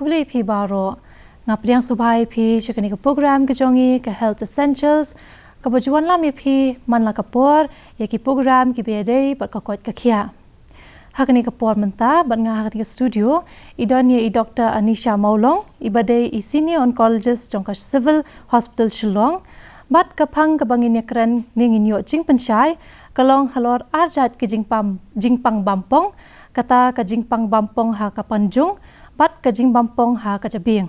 Kubli pi baro ngapriang subhai pi shikani ka program ke jongi ka health essentials ka bajuan lami pi man la kapor ya ki program ki bedei bat ka kot ka khia hakani ka por menta bat nga hakani ka studio idon ye I Dr. Anisha Maulong ibadei I senior oncologist jong ka civil hospital Shillong bat ka phang ka bangin ya kran ningin yo jing penshai kalong halor arjat ke jingpang Bampong kata Kajingpang Bampong ha ka Panjung bat Kajingpang ha ka Jabieng.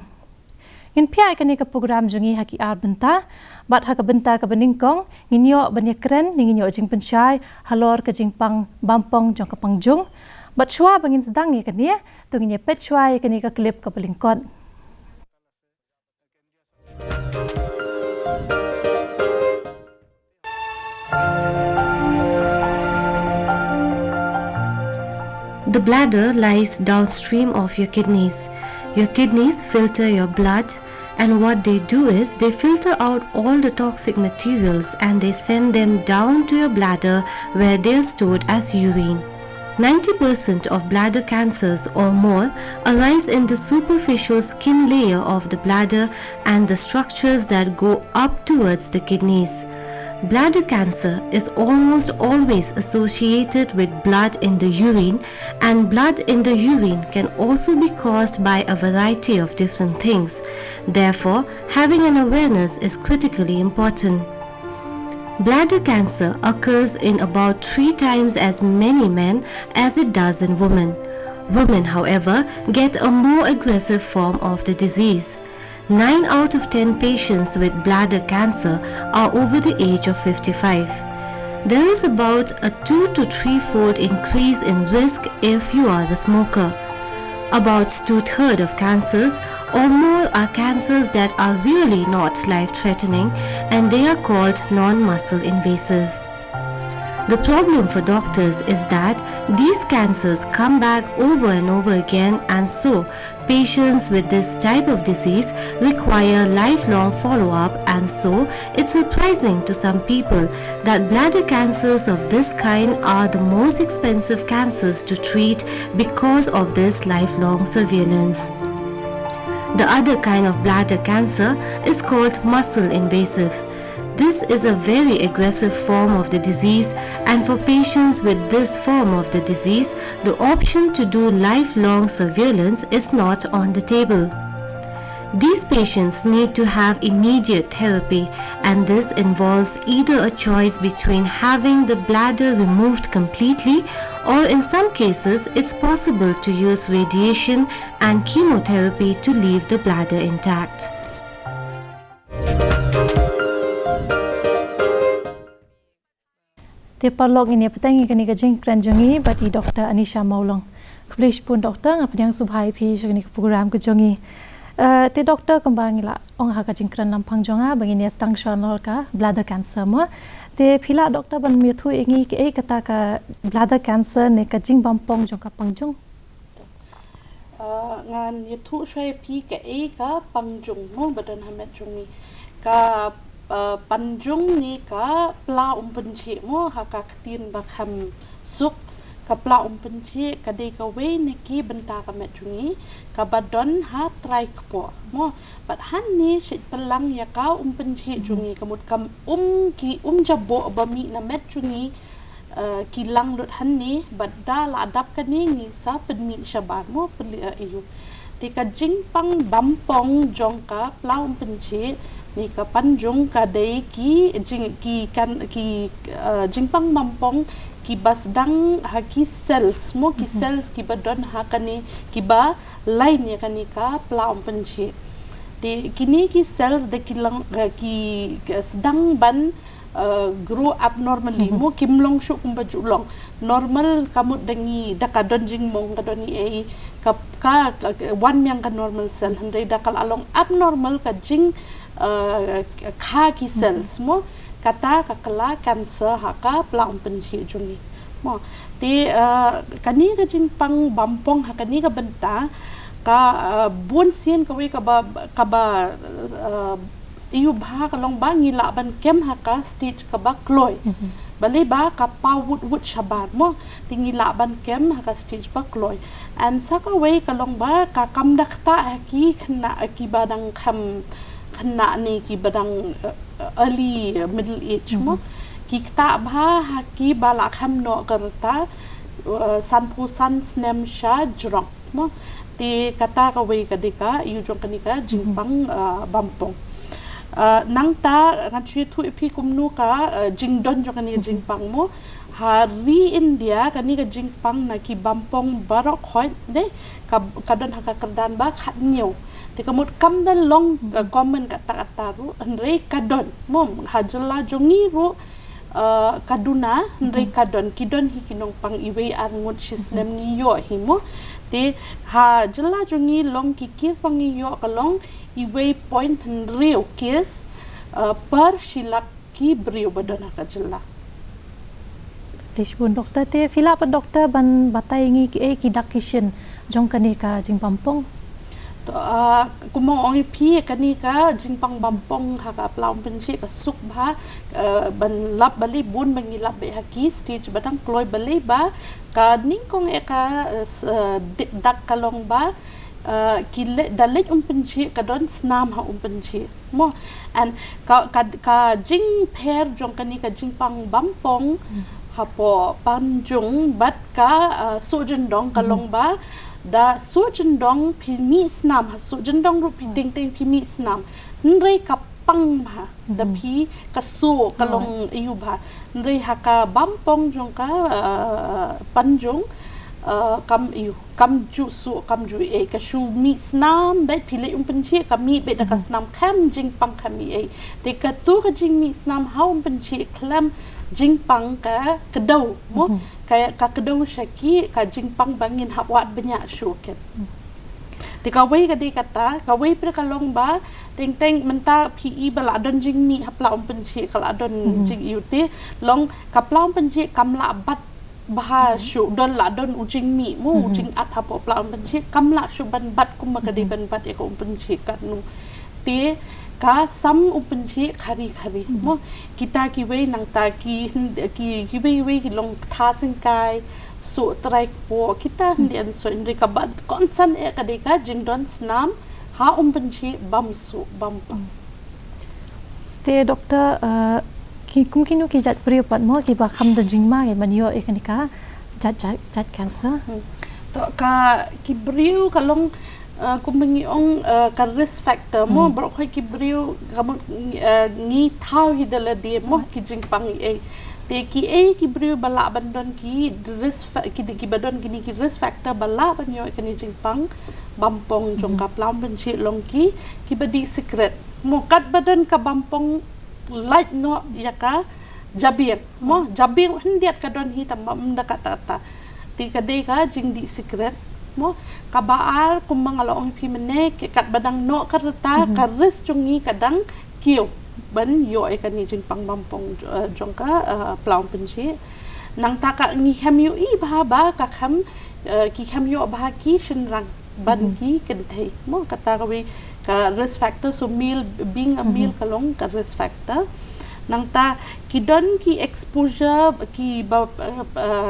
In pia ikani ka program jungi ha ki ar benta, bat ha ka benta ka beningkong, nginyo banyakren ni nginyo jing pensyai, halor Kajingpang Bampong jong ka Panjung, bat shua bangin sedang ikani, tu nginyo pet shua ikani ka klip ka belingkon. The bladder lies downstream of your kidneys. Your kidneys filter your blood, and what they do is they filter out all the toxic materials and they send them down to your bladder where they are stored as urine. 90% of bladder cancers or more arise in the superficial skin layer of the bladder and the structures that go up towards the kidneys. Bladder cancer is almost always associated with blood in the urine, and blood in the urine can also be caused by a variety of different things. Therefore, having an awareness is critically important. Bladder cancer occurs in about 3 times as many men as it does in women. Women, however, get a more aggressive form of the disease. 9 out of 10 patients with bladder cancer are over the age of 55. There is about a 2 to 3-fold increase in risk if you are a smoker. About 2/3 of cancers or more are cancers that are really not life-threatening, and they are called non-muscle invasive. The problem for doctors is that these cancers come back over and over again, and so patients with this type of disease require lifelong follow-up, and so it's surprising to some people that bladder cancers of this kind are the most expensive cancers to treat because of this lifelong surveillance. The other kind of bladder cancer is called muscle invasive. This is a very aggressive form of the disease, and for patients with this form of the disease, the option to do lifelong surveillance is not on the table. These patients need to have immediate therapy, and this involves either a choice between having the bladder removed completely, or in some cases it's possible to use radiation and chemotherapy to leave the bladder intact. Te parlog ini petangi kani ka jing kranjongi bati Dr. Anisha Maulong. Kublish pun doktor ngapanyang subhai pi shani program ke jongi. Te doktor kembang la ong ha ka jing kran lampang jonga bangini stang channel ka bladder cancer mo. Te phila doktor ban mi thu ingi ke kata ka bladder cancer ne ka jing Bampong jong ka Panjung. Ngan ye thu shwe pi ke ka Panjung mo badan hamet jongi ka Panjung ni ka pla umpenci mo haka ketin bakham suk ka pla umpenci ka de ka we ni ki benta ka metjungi ka badon ha try kpo mo bat han ni shit pelang ya ka umpenci jungi kamut kam ki jabo bami na metjungi kilang lut han ni badda la adap ka ni sa penmi shaban mo iyu ti Kajingpang Bampong jong ka plau penci ni ka Panjung ka dei ki Jingpang Bampong ki basdang ha ki cells mo ki cells ki badon ha kani ki ba line ya kani ka plau penci di kini ki cells de ki sedang ban grow up normally mo kimlong shu kumbaju long normal kamut dengi dakadon jingmong kadoni ai ka one yang ka normal cell handai dakal along abnormal ka jing kha ki cells mo kata kakala cancer haka plang penci jungi mo ti kani ka Jingpang Bampong hakani ka benta ka bun sien ka we ka ba iu bha kalong ba ngila ban kem haka stitch ka ba kloy bali ba ka pa wood shaban mo tingila ban kem haka stitch ba kloy and saka way kalong ba ka kam dakta ki khna ki badang kham khna ni ki badang early middle age mo ki ta bha haki bala kham no karta sanpu san snem sha jrong mo ti kata ka way ka dika iu jong kanika Jingpang Bampong nang ta ngatri thu ipi kumnu ka jingdon jo kani Jingpang mo hari India kani ka Jingpang na ki Bampong barok khoi de kadon haka kerdan ba khat new ti kamut kam dan long comment kata ru andre kadon mom hajala jongi ru kaduna andre kadon kidon hikinong pang iwe angut shisnem niyo himo ti ha jala jongi long ki kis bang niyo kalong iwe point real case per silak ki brio badana ka jela Lishbun doktor te fila pa doktor ban batai ngi ki dakishin jong kani ka Jingpampong to kumong ongi pi kani ka Jingpang Bampong haka plau penci ka suk ba ban lap bali bun bangi lap be haki stage badang kloy bali ba ka ningkong eka dak kalong ba kile dalit penci kadon snam ha penci mo and ka jing pair jong kani ka Jingpang Bampong hapo Panjung bat ka sojendong kalong ba da sojendong pimi snam ha sojendong ru pi ting ting pimi snam nrei kapang ba da pi kasu kalong iu ba nrei haka Bampong jong ka Panjung kam ju ka shu mi snam bet pile penci kami bet da snam kam Jingpang kami de ka tu ka jing mi snam ha penci klam Jingpang ka kedau mo kaya ka kedau syaki ka Jingpang bangin hawat banyak shu ken de ka wei ka de kata ka wei pre kalong ba teng teng menta PE bala don jing mi hapla penci kala don jing yuti long kapla penci kamla bat bah shu don la don ujing mi mo ujing at hapo pla penci kamla shu ban bat kum ka de ban bat e ko penci kan nu te ka sam penci khari mo kita ki wei nang ta ki wei ki long tha sing kai so trai po kita ndian so indri ka ban konsan e ka de ka jingdon snam ha penci bamsu bampang te doktor mungkin ki jat priupat mo ki ba kham da jingma ke ban yo ekanika jat cancer to ka ki briu kalong kumbengi ong ka risk factor mo bro khoi ki briu kamu ni thau hi dala de mo ki Jingpang te ki briu bala bandon ki risk ki badon gini ki risk factor bala ban yo ekani Jingpang Bampong jong ka plam ban chi long ki badi secret mo kat badon ka Bampong light no yaka Jabieng mo Jabieng hendiat kadon hi tamba mendakat tata ti kadai ka jing di secret mo kabaal kumang aloong pimene kat badang no karta karis jungi kadang kiyo ban yo ekani Jingpang Bampong jongka plau penci nang taka ngi ham yo I ba ka kham ki kham yo ba ki shinrang ban ki kentai mo kata kawi ka risk factor so meal being a meal kalong ka risk factor nang ta kidon ki exposure ki ba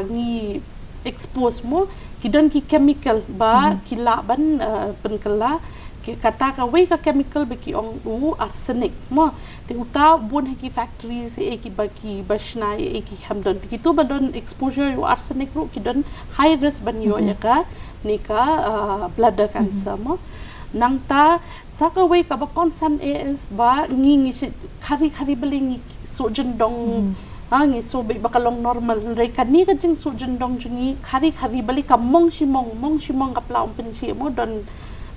ni expose mo kidon ki chemical ba kila ban penkala ki kata ka we ka chemical be ki ong arsenic mo te uta bun ki factories ki bashna ki hamdon ki tu badon exposure yo arsenic ro kidon high risk ban yo ya ka nika bladder cancer mo nang ta sakaway ka ba konsan es ba ngi kari beling so jendong ngi so be bakalong normal re kani ka jing so jendong jungi kari bali ka mong simong ka plaum penci mo don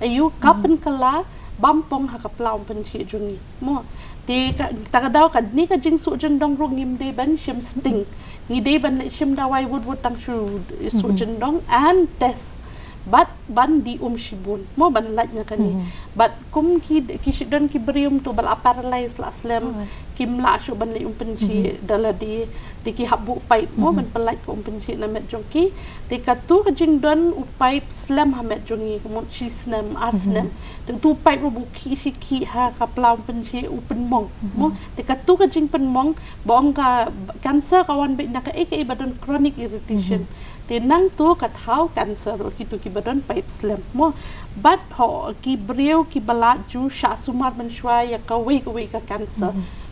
ayu kapen kala Bampong ha ka plaum penci jungi mo ti ka daw ka ni ka jing su jendong ro ngim de ban shim sting ni de ban shim dawai wood tang shu su jendong and test but ban di shibun mo ban laj na kani but kum ki shidon ki brium tu bal paralyze la slam kim la shu ban le penci dala di ki habu pai mo ban pelaj ko penci na met jongki ti ka tu ka jing don upai slam ha met jongi mo chi snam arsnam tu pai ro bu ki ha ka plaum penci upen mong mo ti ka tu ka jing pen mong bong ka cancer kawan be na ka badon chronic irritation ti nang tu ka thau cancer ro ki tu ki badon pipe slam mo but ho ki breu ki bala ju sha sumar man shwa ya ka we ka cancer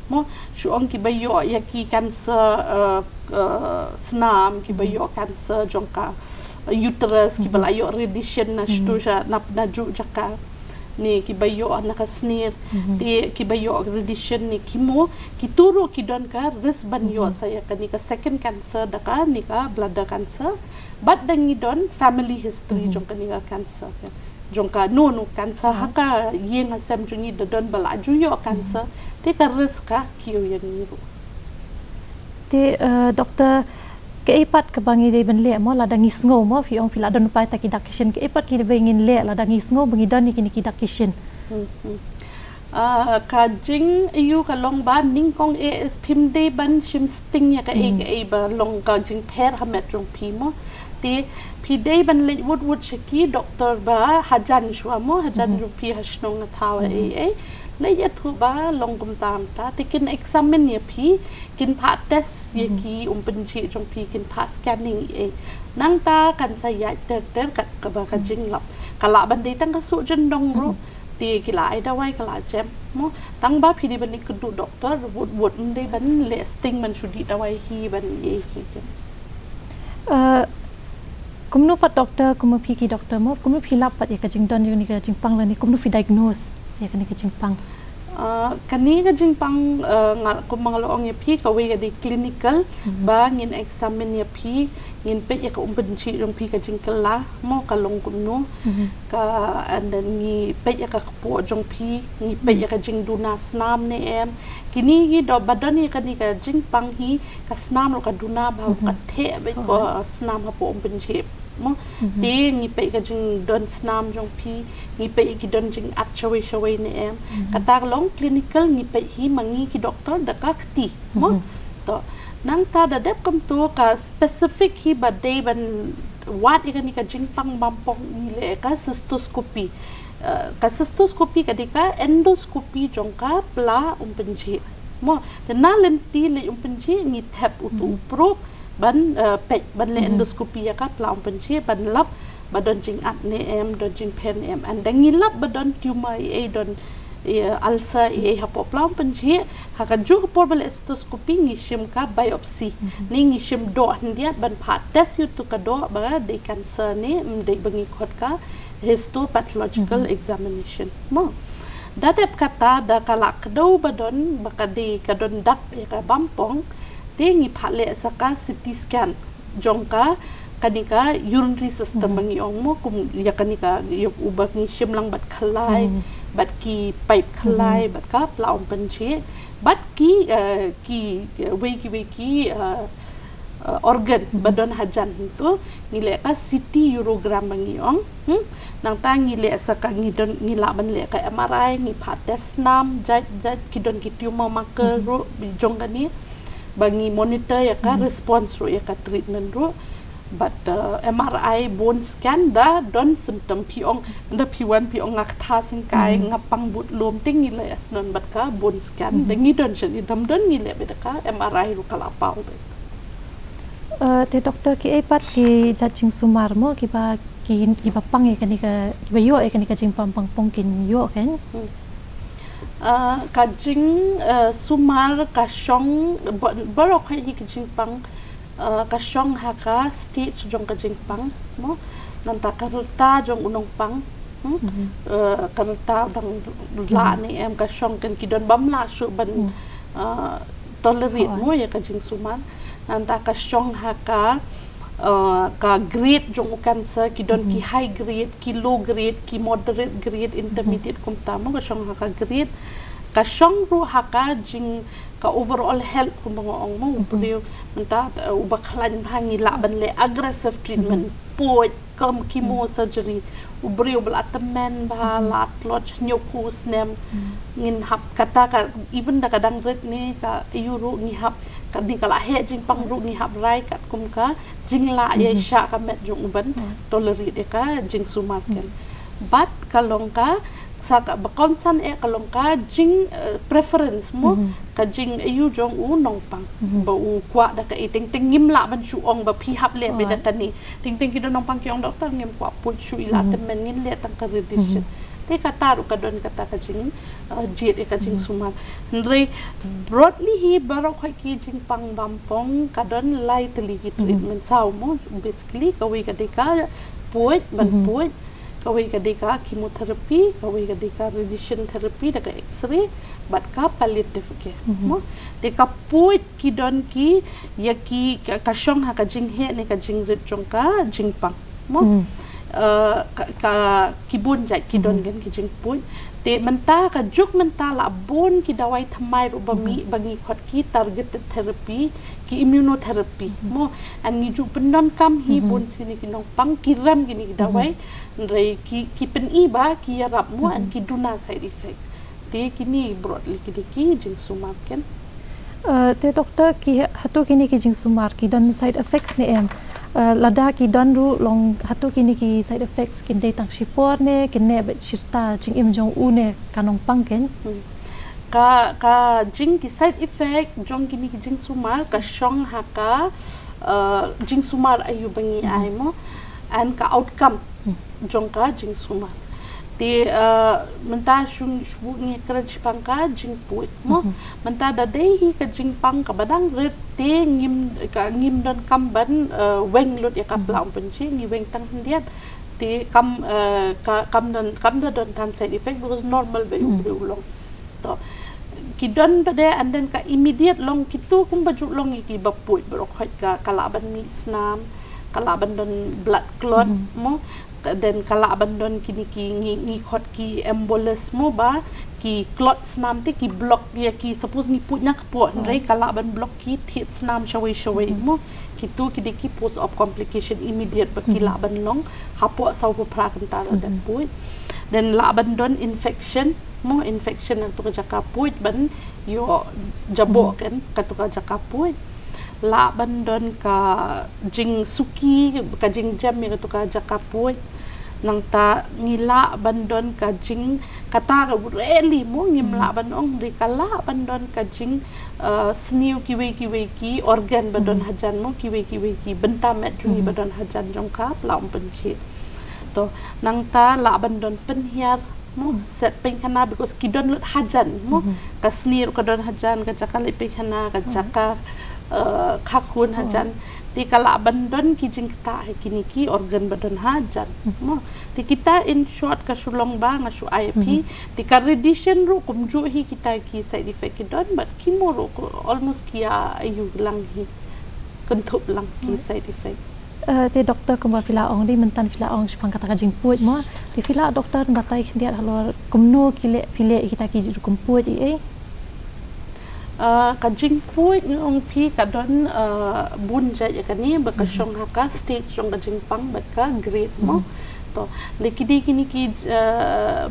mo shu ong ki bayo ya ki cancer snam ki bayo cancer jongka uterus ki bala yo radiation na shtu ja na ju jaka ni ki bayo na ka sneer di ki bayo radiation ni kimo ki turu ki don ka ris ban yo saya ka ni ka second cancer da ka ni ka bladder cancer but dangi don family history jong ka ni ka cancer jong ka no cancer haka yeng asam jungi da don bala ju yo cancer te ka ris ka kiyo yang ni ro te doktor ke ipat ke bangi de ben le mo la dangis ngo mo fi ong pila don pai ta kidak kishin ke ipat ki de bengin le la dangis ngo bangi don ni kidak kishin kajing yu ka long ba ning kong es phim de ban shim sting ya ka e ba long kajing per ha metron pi mo ti pi de ban le wood shiki doctor ba hajan shwa mo hajan pi hashnong thawa e le ya thu ba long kum tam ta ti kin examine ya pi kin pha test ye ki penci jong pi kin pha scanning e nang ta kan sa ya ter ka ba ka jing lap kala ban de tang ka su jendong ro ti kila ai dawai kala jem mo tang ba pi di ban ku du doctor wood de ban le sting man shudi dawai hi ban ye ki kumnu pat doktor kumu pi ki doktor mo kumu pi lap pat ya ka jing don ni ka jing pang la ni kumnu fi diagnose ya kani ka Kajingpang kani Kajingpang nga ko mga loong ya pi ka we di clinical ba ngin examine ya pi ngin pe ya ka penci rong pi Kajingkal la mo ka long kumno ka and then ni pe ya ka po jong pi ni pe ya ka jing duna snam ne em kini gi do badon ni kani ka Kajingpang hi ka snam ro ka duna ba ka the be ko snam ha po penci mo ti ni pe ka jing don snam jong pi ni pe ki don jing at shaway ne em katar long clinical ni pe hi mangi ki doctor da ka ti mo to nang ta da dep kam to ka specific hi ba day ban what ikani ka Kajingpang Bampong ni le ka cystoscopy ka dika endoscopy jong ka pla penci mo de na lenti le penci ni tap utu pro ban ban le endoscopy ya ka pla penci ban lap badon jing at ne em don jing pen em and dangi lap badon tumor e don ulcer e ha po pla penci ha ka ju por bal endoscopy ngi shim ka biopsy ni ngi shim do dia ban pha test yu tu ka do ba de cancer ne de bangi khot ka histopathological examination mo dadep kata da kalak do badon bakadi kadon dak ya ka Bampong te ngi phale saka CT scan jongka kanika urinary system bangi ong mo kum ya kanika yop ubak ni shimlang bat khalai bat ki pipe khalai bat ka plaum penci bat ki weki organ badon hajan tu ngile ka CT urogram bangi ong nang ta ngile saka ngidon ngila ban le ka MRI ngi pha test nam jaj kidon ki tumor marker ro jong kani bangi monitor ya ka response ro ya ka treatment ro but MRI bone scan da don symptom piong da P1 piong ngak tha sing kai ngapang but lom ting ni le asnon bat ka bone scan da ngi don chen dam don ni le be da ka MRI ru kala pau be te doktor ki epat ki jaching sumar mo ki ba pang e kani ka ki ba yo e kani ka Kajingpang Bampong kin yo kan kajing sumar ka shong barok hai ki Kajingpang ka shong ha ka stage jong Kajingpang mo nanta karta jong unong pang karta dang la ni em ka shong kan ki don bam la su ban tolerate mo ya ka jing suman nanta ka shong ha ka grade jong cancer ki don ki high grade ki low grade ki moderate grade intermediate kum ta mo ka shong ha ka grade ka shong ru ha ka jing ka overall health kum mga ong mo brio menta ubaklan bhangi la ban le aggressive treatment poit kam chemo surgery ubrio belatemen ba lat lodge nyoku snem ngin hap kata ka even da kadang red ni ka yuru ni hap ka di kala he jing pang ru ni hap rai kat kum ka jing la ye sha ka met jong ban tolerate de ka jing sumaken but kalong ka sa ka bakonsan kalong ka jing preference mo ka jing ayu jong u nong pang ba u kwa da ka ting ting ngim la ban chu ong ba phi hap le be da ka ni ting ting ki do nong pang ki ong doktor ngim kwa pu chu ila temen ngin le tang ka redition te kata ru ka don kata ka jing jet ka jing suman ndre broadly hi barok khai ki jing pang bampong ka don lightly ki treatment saw mo basically ka we ka de ka poit ban poit kawai ka deka chemotherapy kawai ka deka radiation therapy deka x-ray bat ka palliative care mo deka poit ki don ki ya ki ka shong ha ka jing he ne ka jing rit jong ka jing pang mo ka kibun jai ki don gen ki jing poit te menta ka juk menta la bon ki dawai thamai ro bami bangi khot ki targeted therapy ki immunotherapy mo an ni ju pendon kam hi bon sini ki nong pang ki ram ki ni dawai ndai ki pen i ba ki rap mo an ki duna side effect te ki ni broadly ki jing sumar ken te doktor ki hatu kini ki jing sumar ki don side effects ni em lada ki don ru long hatu kini ki side effects kin dei tang shipor ne kin ne bet shirta jing im jong u ne kanong pangken ka jing ki side effect jong kini ki jing sumar ka shong ha ka jing sumar ayu bangi ai mo and ka outcome jong ka jing sumar te menta shung shbu ngi kraj pang ka jing puit mo menta da dei hi ka jing pang ka badang ret te ngim don kam ban weng lot ya ka plau penchi ngi weng tang ndiat te kam don tan side effect because normal be long to ki don bade and then ka immediate long kitu kum baju long ki bapuit bro khot ka kalaban mi snam kalaban don blood clot mo dan kala abandon kini ki khot ki embolus mo ba ki clot snam te ki block ya ki suppose ni put nak po ndai kala ban block ki thit snam shawai mo ki tu ki post of complication immediate ba ki la ban long hapo sau po pra kan ta dan put dan la abandon infection mo infection tu ka jakaput ban yo jabo kan ka tu ka jakaput la bandon ka jing suki ka jing jam mi to ka jakapoi nang ta ngila bandon ka jing kata ka really mo ngimla bandong ri kala bandon ka jing sniu kiwe ki organ bandon hajan mo kiwe ki benta met juni bandon hajan jong ka plam penchi to nang ta la bandon penhiar mo set penkhana because kidon lut hajan mo ka sniu ka don hajan ka jakal penkhana ka jakar khakun hajan ti kala bandon ki jingta kini ki organ badan hajan mo ti kita in short ka sulong ba nga su IP ti ka radiation ro kumju hi kita ki side effect ki don but chemo ro almost kia ayu lang hi kuntup lang ki side effect te doktor kumba fila ong di mentan fila ong sipang kata ka jingput mo ti fila doktor batai khendiat halo kumno kile file kita ki ju kumput i kajing puit ng pi kadon bunja ya kani baka syong haka stage syong kajing pang baka grade mo to likidi kini ki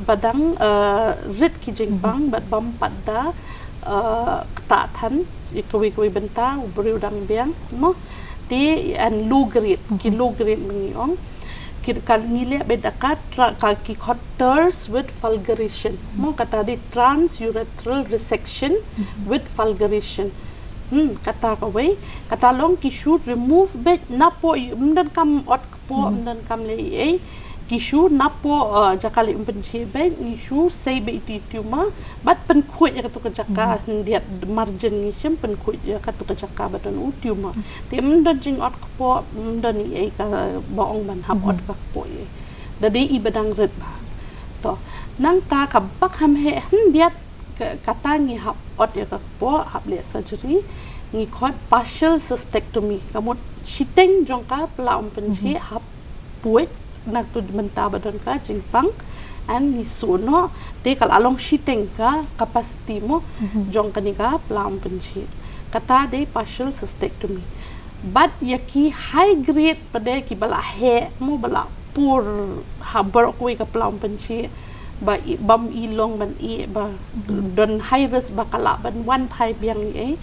badang rit ki jing pang bat bam padda ketatan ikawi benta ubri udang biang mo ti and low grade ki low grade mengiong kal ngile bedakat ki cutters with fulguration mo kata di transurethral resection with fulguration kata ka way kata long ki should remove bet napo mdan kam ot po mdan kam le tissue napo jakali umpenci baik isu sei be tumor bat penkut ya katu kejaka dia margin ni sem penkut ya katu kejaka badan tumor dia mendajing ot kepo mendani ai ka baong ban hab ot ka po ye dadi i badang red ba to nang ta ka bak ham he dia kata ngi hab ot ya ka po hab le surgery ngi khot partial cystectomy kamu shiteng jongka pela umpenci hab puet nak tu menta badan ka Kajingpang and ni suno de kal along shiteng ka capacity mo jong kanika plam penci kata de partial cystectomy but yaki high grade pada ki bala he mo bala pur habar ko ka plam penci ba bam ilong ban i ba don high risk bakala ban one pipe yang ni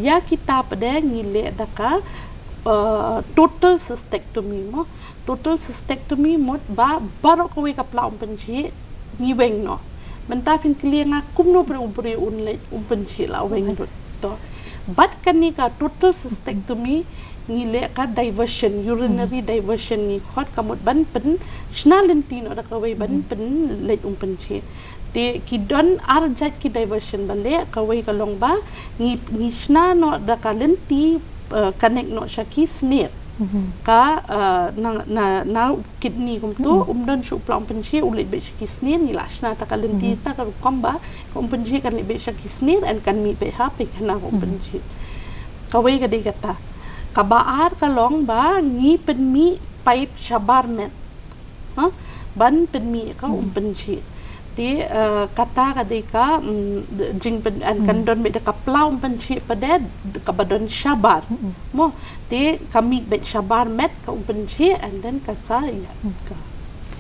ya kita pada ngile daka total cystectomy mo total cystectomy mod ba barok ko ka pla umpenci ni weng no menta pin klienga kumno pre unle umpenci la weng to but kani ka total cystectomy ni le ka diversion urinary diversion ni khot kamot ban pen snalentino da ka we ban pen le umpenci te ki don arjat ki diversion bale ka we ka long ba ni sna no da ka lenti connect no shaki snare ka na kidney kum tu umdan shu plang penci ulit be shaki snare ni lashna ta kalenti ta ka komba umpenci kan be shaki snare and kan mi be ha pe kana umpenci ka we ka de kata ka baar ka long ba ngi pen mi pipe shabar met ha ban pen mi ka umpenci ti kata ka de ka jing pen an kan don be de ka plau umpenci pada ka badon shabar mo te kami bet shabar met ka umpenci and then ka sa ya ka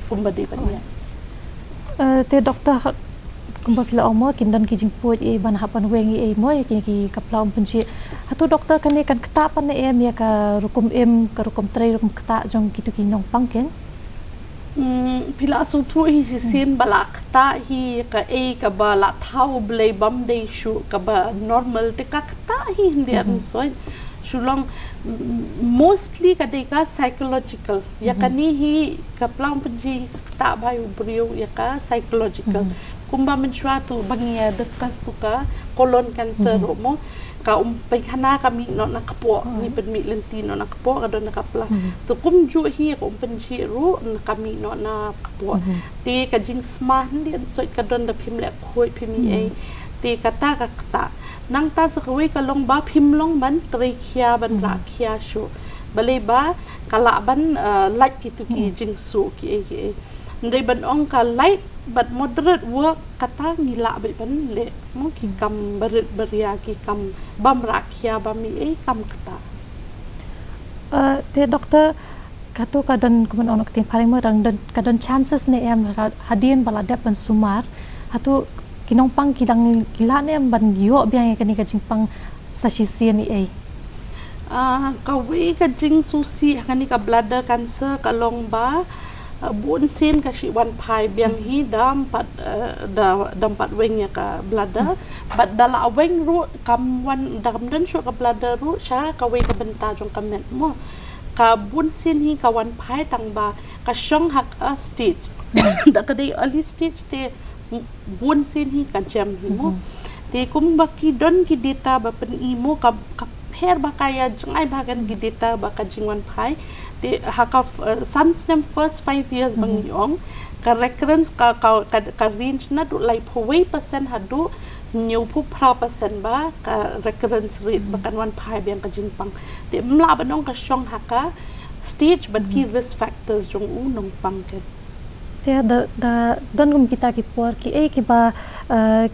kumbadi panya te doktor kumba fila omo kindan ki jingput e ban hapan wengi e mo ki kapla umpenci hatu doktor kan kan kata pan em ya ka rukum em ka rukum tre rukum kata jong kitu ki nong pangken pila su tu hi sin balak ta hi ka e ka bala thau blei bam dei shu ka ba normal te ka ta hi ndian soi shulong mostly ka de ka psychological ya kani hi ka plang penji ta bai brio ya ka psychological kumba menchua tu bangia discuss tu ka colon cancer mo ka pai khana kami no nakapo ni penmi lenti no nakapo ka don nakapla to kum ju hi ko penji ru kami no nakapo te ka jing smart ndi an soi ka don da phim le khoi phimi e te kata ka kata nang ta sakwe ka long ba phim long ban tre khia ban ra khia shu bale ba kala ban like kitu ki jing su ki e ndai ban ong ka like but moderate work kata ngila be ban le mo ki kam berit beria ki kam bam rakhia bami e kam kata te doktor kato kadon kuman ono keting paling merang dan kadon chances ne em hadien baladap ban sumar hatu kinong pang kidang kila ne ban yo biang kan ni Kajingpang sa sisian ni ai ka we ka jing susi kan ni ka bladder cancer ka long ba bun sin ka shi wan pai biang hi dampat weng ya ka bladder but dala weng ru kam wan dam dan shu ka bladder ru sha ka we ka benta jong comment mo ka bun sin hi ka wan pai tang ba ka shong hak a stage da ka dei early stage te bun sin hi ka jam hi mo te kum ba ki don ki data ba pen imo ka her ba kaya jangai ba kan ki data ba ka jingwan pai te haka sans nem first 5 years bang yong ka recurrence ka range na du lai phoi percent hadu new pu pra percent ba ka recurrence rate ba kan wan pai biang ka Kajingpang te mla ba nong ka shong haka stage but ki risk factors jong u nong pang ke te da don gum kita ki por ki e ki ba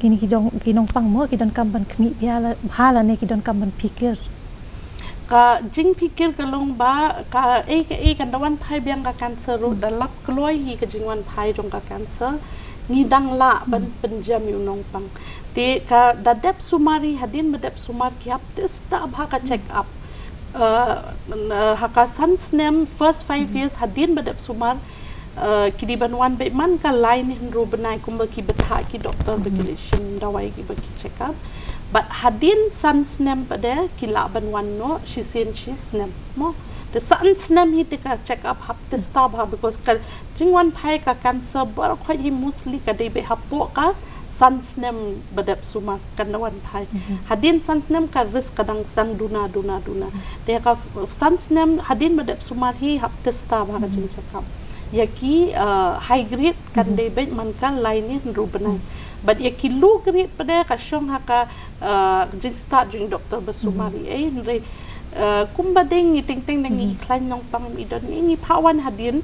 kini ki dong kinong pang mo ki don kam ban khmi biala bhala ne ki don kam ban pikir ka jing pikir ka long ba ka e kan dawan pai biang ka cancer ru da lap kloi hi ka jingwan pai jong ka cancer ni dang la ban penjam yu nong pang te ka da dep sumari hadin bedep sumar ki hap te sta bha ka check up haka sans nem first 5 years hadin bedep sumar kidi banwan be man ka line hin ru banai kumba ki betha ki doctor begilishim dawai ki ba ki check up but hadin sans nem pada kila banwan no she seen she snem mo the sun snem hi tika check up hap testa ba because ka jingwan phai ka cancer bar khoi hi mostly ka dei be hapo ka sun snem badap suma kanawan phai hadin sun snem ka risk kadang sang duna te ka sun snem hadin badap suma hi hap testa ba ka jing check up yaki high grade kan dei be man kan line ni ru benai but yaki low grade pada ka syong ha ka jing start jing doktor basumari nre kumbadeng ting nang iklan nong pang idon ini pawan hadin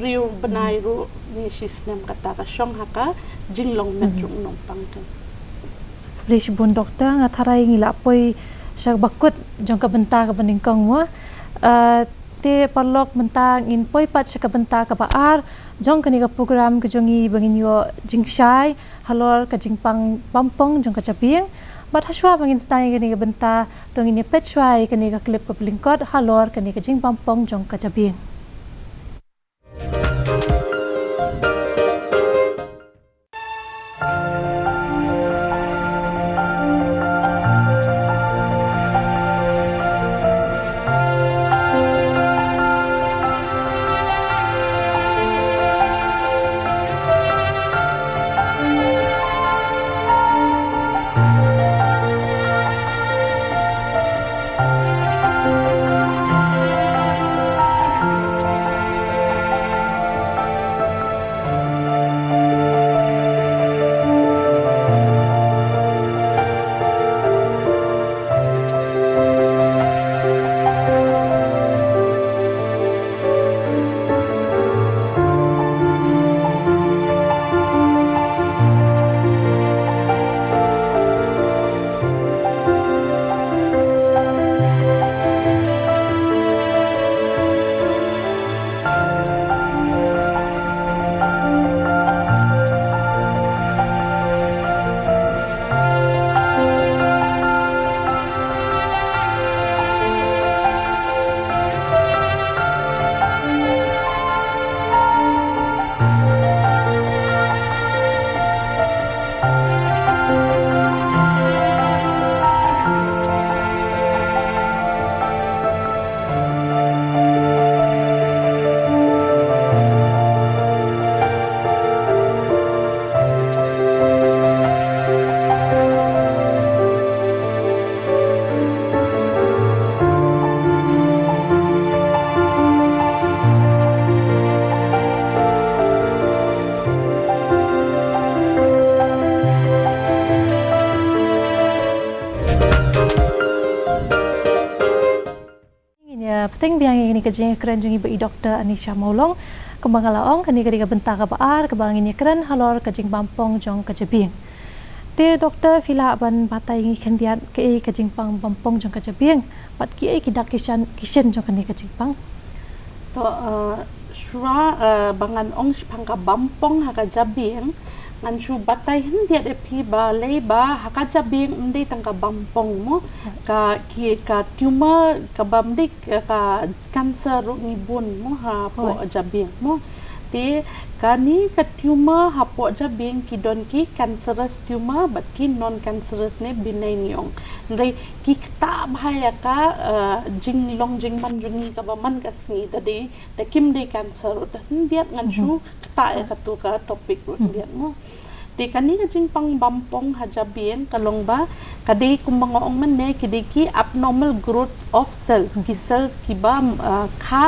riu benai ru ni sistem kata ka syong ha ka jing long metrong nong pang kan Polish bun doktor ngatharai ngila poi syak bakut jong ka benta ka beningkong mo te parlok mentang in poi pat syak benta ka baar jong kani ka program ke jongi bangin yo jingshai halor ka jingpang bampong jong ka Jabieng bat haswa bangin stai kani ka benta tong ini petchwai kani ka clip ka blingkot halor kani ka jing bampong jong ka Jabieng Penting biang ini kerja keren jungi bagi doktor Anisha Maulong kembang alaong kani kari benta ka baar kembang ini keren halor kajing bampong jong ka Jabieng te doktor fila ban batai ngi kendian ke Kajingpang bampong jong ka Jabieng pat ki kidak kishan jong kani Kajingpang to shura bangan ong pang ka bampong ha ka Jabieng ngan shu batai hin dia de pi ba lei ba ha ka Jabieng ndai tang ka bampong mo ka ki ka tumor ka bamdik ka cancer ru ni bun mo ha po Jabieng mo te kani ka tumor ha po Jabieng ki don ki cancerous tumor but ki non cancerous ne benign yong ndai ki ta bhaya ka jing long jing man jungi ka ba man ka sni da de ta kim de cancer da dia ngan shu ta ka tu ka topic ru dia mo te kani ka Kajingpang bampong ha Jabieng kalong ba kadai kumbang ong man ne ki abnormal growth of cells ki cells ki ba kha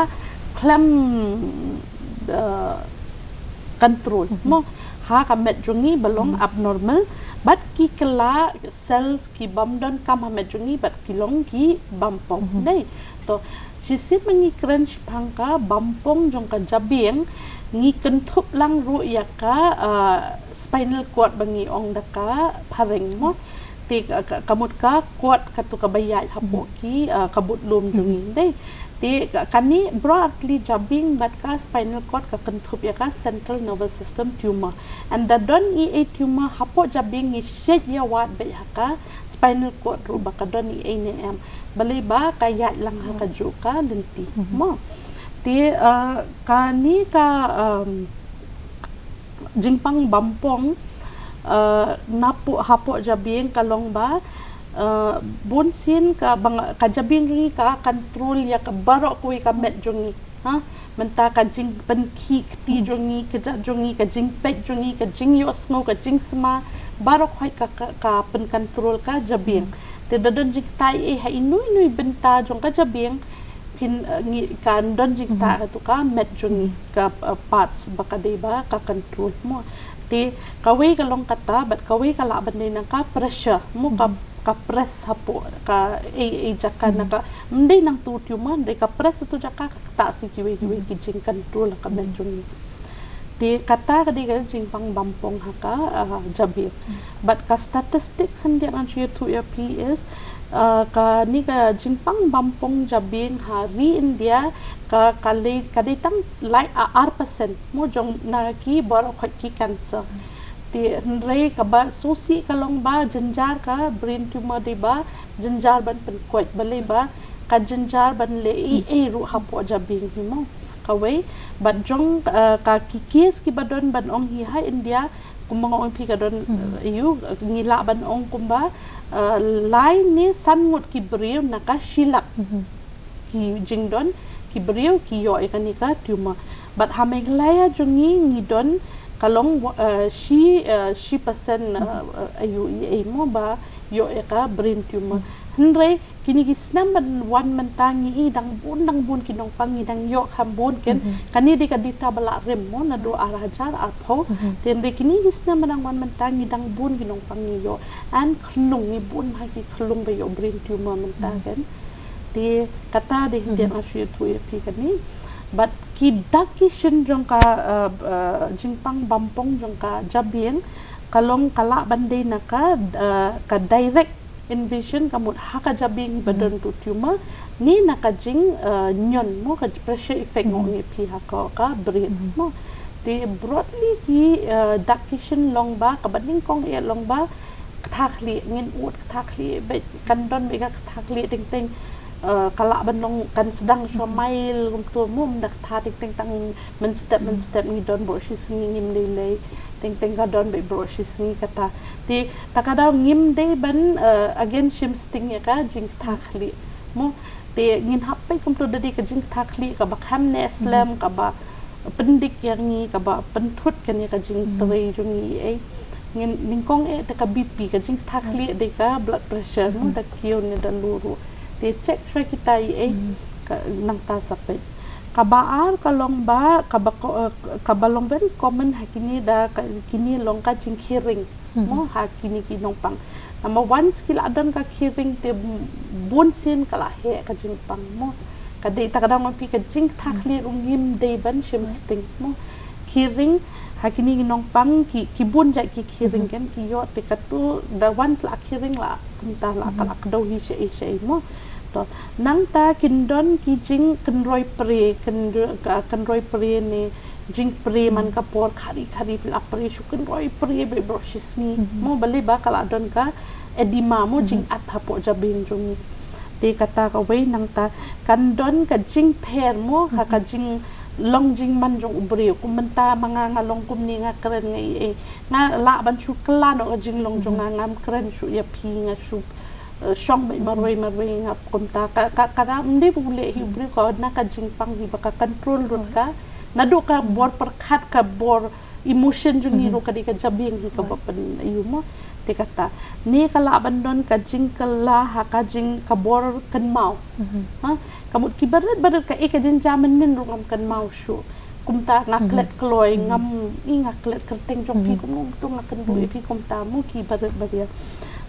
clam control mo ha ka met jungi balong abnormal but ki kala cells ki bam don kam ha met jungi but ki long ki bampong dai to sisit mangi kren pangka bampong jong ka Jabieng ngi kentup lang ru ya ka spinal cord bangi ong daka pareng mo ti kamut ka cord katu ka bayai hapo ki kabut lum jungi dai ti kani broadly Jabieng but ka spinal cord ka kentup ya ka central nervous system tumor and the don a tumor hapo Jabieng ni shed ya wat be ka spinal cord ru baka don am balai ba kaya lang ha ka joka lenti mo ti kani ka Kajingpang bampong napu hapo Jabieng kalong ba bon sin ka bang ka Jabieng ni ka control ya ka barok ko ka met jongi ha menta ka jing pen ki ti jongi ka ja jongi ka jing pet jongi ka jing yo snow ka jing sma barok khoi ka pen control ka Jabieng te dadon jing tai ha inui benta jong ka Jabieng pin ngi kan don jing ta tu ka met jongi ka parts bakade ba ka control mo te kawe ka long kata bat kawe ka la ban na ka pressure mo ka press hapo ka jaka na ka mndai nang tu tumor de ka press tu jaka ka ta si kiwe ki jing control ka menjung te kata ka de ka jing pang Bampong ha ka Jabieng but ka statistics and an tu is ka ni ka jing pang Bampong Jabieng hari India ka tang lai 8% mo jong na ki bor khot ki cancer ti rei ka ba susi ka long ba janjar ka brain tumor de ba janjar ban pen kwat bale ba ka janjar ban le ru hapo Jabieng hi mo ka wei ban jong ka kikis ki badon ban ong hi ha India kumang ong pi ka don yu ngila ban ong kumba lai ni san ngut ki briu na ka shilak ki jingdon ki briu ki yo e kanika tumor but hameglaya jongi ngidon kalong she percent ayu mo ba yo eka brain tumor henre kini gisnam ban wan mentangi dang bun kinong pangi dang yo hambun ken kani de kadita bala rem mo na do arajar apho ten de kini gisnam ban wan mentangi dang bun kinong pangi yo an khlung ni bun ha ki khlung be yo brain tumor mentagen de kata de de asu tu pi kani but ki dakishin jong ka jingpang Bampong jong ka Jabieng kalong kala bande na ka direct envision kamut haka Jabieng badon tu tumor ni na ka jing nyon mo ka pressure effect mo ni pi haka ka brain mo te broadly ki dakishin long ba ka bading kong e long ba thakli ngin ut thakli be kandon be ka thakli ting kala banong kan sedang somail untuk mum dak tha ting tang men step ni don bro shi singi ngim dei ting ka don be bro shi singi kata ti takada ngim dei ban again shim sting ya ka jing thakli mo te ngin hapai kum to dadi ka jing thakli ka bakham ne islam ka ba pendik yang ni ka ba pentut kan ya ka jing trei jungi e ngin ningkong e ta ka bp ka jing thakli de ka blood pressure mo dak kiu ni dan luru te check sure kita nang ta sapet kabaar kalong ba kabalong very common hakini da kini long ka jing khiring mo hakini ki nong pang number 1 skill adon ka khiring te bun sin kala he ka jing pang mo kadai ta kadang pi ka jing thakli ungim de ban shim sting mo khiring hakini ki nong pang ki bun ja ki khiring kan ki yo te katu the ones la khiring la kunta la kala kdo hi she mo to nang ta kindon ki jing kenroi pre ni jing pre man ka por khari pla pre shu kenroi pre be broshisni mo bale ba kala don ka edima mo jing at hapo Jabieng jong te kata ka wei nang ta kandon ka jing pher mo ka jing long jing man jong ubre kum menta manga ngalong kum ni nga kren ngai nga la ban shu kla no jing long jong ngam kren shu ya pi nga shu shong mai marwai ngap konta ka mde bule hi bre ko na ka jingpang hi baka control rut ka nado ka bor perkhat ka bor emotion jungi ro ka di ka Jabieng hi ka bapan ayu mo te kata ni kala bandon ka jing kala ha ka jing ka bor kan mau ha kamut ki barat ka e ka jing jaman min ro ngam kan mau shu kumta ngaklet kloi ngam i ngaklet kerteng jong pi kum tu ngakan bu pi kumta mu ki barat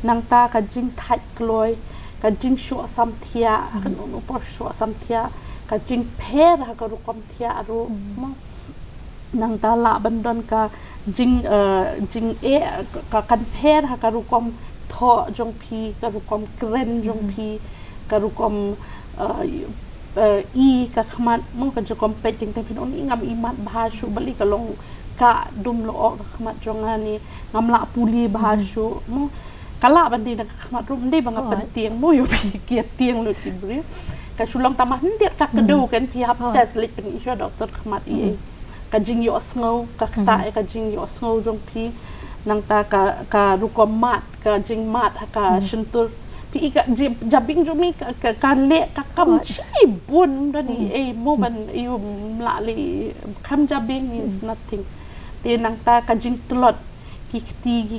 nang ta ka jing thai kloi ka jing shu sam thia kan no por shu sam thia ka jing pher ha ka ru kom thia ru mo nang ta la bandon ka jing e ka kan pher ha ka ru kom tho jong pi ka ru kom kren jong pi ka ru kom i ka khmat mo ka jong kom pe ting ting pin on ngam imat bha shu bali ka long ka dum lo ka khmat jong ani ngam la puli bha shu mo kala bandi nak khmat rum de bang penting mo yo pi kiat tiang lo ti bre ka sulong tamah ndet ka kedo kan pi hap tes lit pen isya doktor khmat i ka jing yo sngo ka ta ka jing yo sngo jong pi nang ta ka rukom mat ka jing mat ka shentur pi ka Jabieng jumi ka le ka kam chai bun dani mo ban you mlali kam Jabieng is nothing te nang ta ka jing tlot ki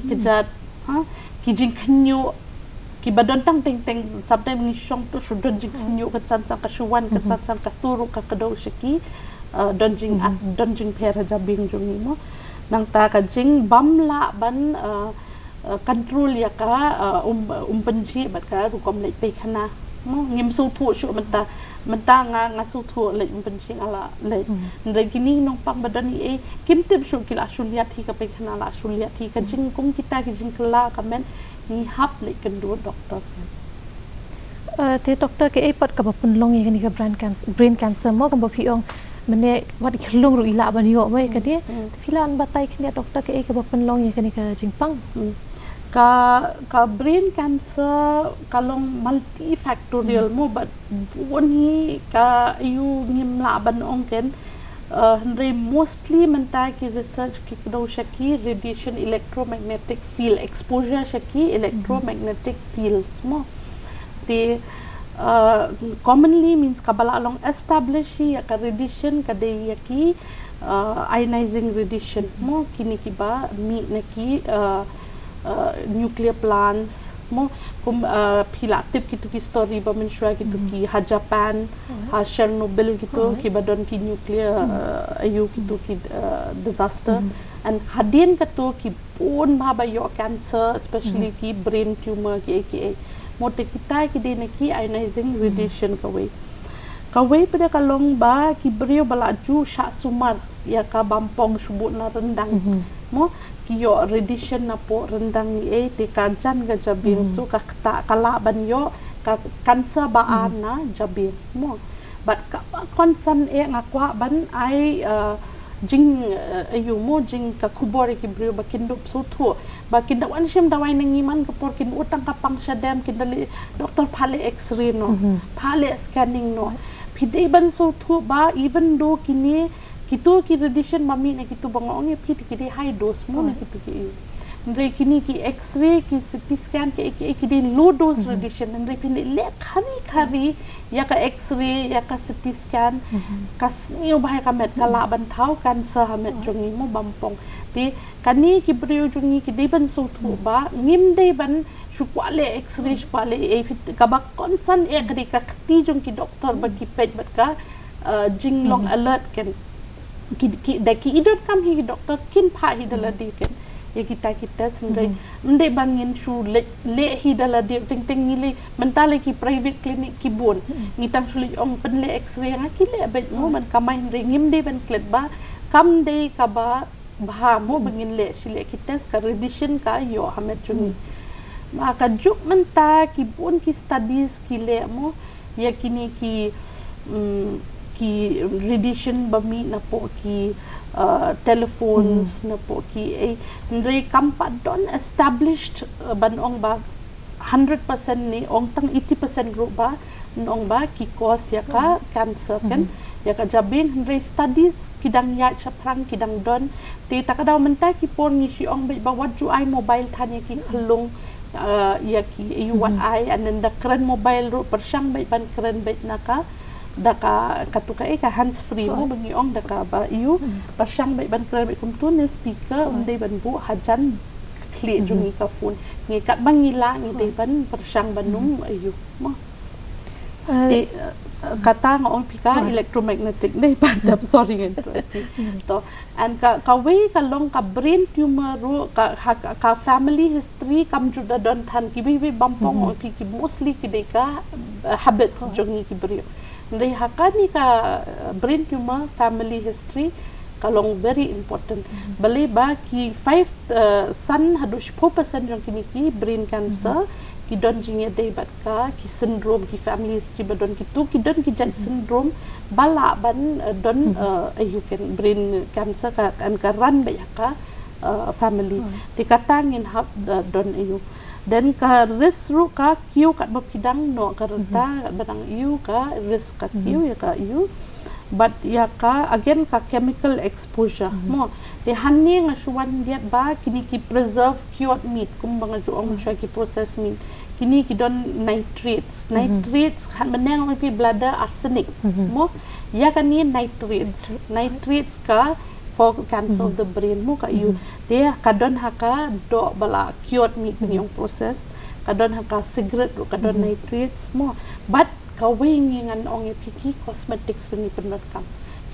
kejat ha ki jing knyo ki badon tang teng sometimes ngi shong tu sudon jing knyo ka san ka shuwan ka san ka turu ka kado shiki donjing pera Jabieng jumi mo nang ta ka jing bamla ban control ya ka penci bat ka rukom le pe khana mo ngim su thu shu menta nga su thu le penci ala le ndai kini nong pang badani kim tip shu kila shuliat hi ka pe khana la shuliat hi ka jing kum kita ki jing kala ka men ni hap le kendo doktor te doktor ke pat ka bapun long ye ni ka brain cancer mo ka bapiong mene wat khlung ru ila ban yo mai ka ni filan batai khnia doktor ke ka bapun long ye ka ni ka jingpang ka brain cancer kalong multifactorial mo but woni ka you ngim la ban ong ken Henry mostly menta ki research ki kdo shaki radiation electromagnetic field exposure shaki electromagnetic fields mo the commonly means kabala along establish ya ka radiation ka de yaki ionizing radiation mo kini ki ba mi na ki nuclear plants mo kum phila tip kitu ki story ba menshua kitu ki ha Japan ha Chernobyl kitu ki badon ki nuclear ayu kitu ki disaster and hadin katu ki pun ba yo cancer especially ki brain tumor ki aka mote kita ki de ki ionizing radiation kawai pada kalong ba ki brio balaju sha sumar ya ka Bampong subut na rendang mo ki yo radiation na po rendang ni te ka jan ga Jabieng so ka kala ban yo ka cancer ba ana Jabieng mo but ka konsan ngakwa ban ai jing ayu mo jing ka kubor ki brio ba kindup so thu ba kinda wan shim dawai nang iman ka por kin utang ka pang syadam kindali doktor phale x-ray no phale scanning no pide ban so thu ba even though kini kitu ki radiation mami na kitu bangong e pit ki high dose mo na kitu ki ndre kini ki x-ray ki CT scan ki di low dose radiation ndre pin le khari ya ka x-ray ya ka CT scan kas niyo bahai ka met kala ban thau cancer ha met jongi mo Bampong ti kani ki brio jongi ki di ban so thu ba ngim dei ban shukwale x-ray shukwale e pit ka ba konsan e kadi ka ti jong ki doktor ba ki pej bat ka jing long alert ken ki idot kam hi doktor kin pha hi dala di ken ya kita sendiri mende bangin shu le hi dala di ting ngile mentale ki private clinic ki bon ngitang suli ong pen le x-ray nga ki le bet mo man kamai ringim de ban klet ba kam de ka ba bha mo bangin le sile kita ka radiation ka yo hamet chuni maka juk menta ki bon ki studies ki le mo ya kini ki radiation bami na po ki telephones na po ki ndre kampa don established banong ba 100% ni ong tang 80% group ba nong ba ki cause ya ka cancer kan ya ka Jabieng ndre studies kidang ya chaprang kidang don te takadaw menta ki pon ni si ong ba waju ai mobile thanya ki khalung ya ki what ai and then the current mobile ro persyang ba ban current ba naka daka katuka ka hands free mo bangi ong daka ba iu pasyang bai ban kra bai kumtun speaker undai ban bu hajan kli jungi ka phone ngi kat bangila ngi dei ban pasyang banum ayu mo te kata ngong pika electromagnetic dei padap sorry ngi to and ka wei ka long ka brain tumor ro ka family history kam juda don than ki bi Bampong ong piki mostly ki dei ka habits jungi ki brio ndai hakani ka brain tumor family history kalong very important bale ba ki 5 san hadush 4% jong kini ki brain cancer ki don jinge dei bat ka ki syndrome ki family history badon ki tu ki don ki jan syndrome bala ban don ayu ken brain cancer ka an ka ran ba ka family ti katangin hab don ayu dan ka risk ru ka kiu kat bapidang no karanta badang iu ka risk ka kiu ya ka iu but ya ka again ka chemical exposure mo de hanni nga shuwan diat ba kini ki preserve cured meat kum bang ju ong sha ki processed meat kini kidon nitrates menang pi bladder arsenic mo ya kan ni nitrates ka for cancer of the brain mo ka you dia kadon haka do bala cured mi yung process kadon haka cigarette kadon nitrates mo but kawing ngan ong piki cosmetics ni penot kam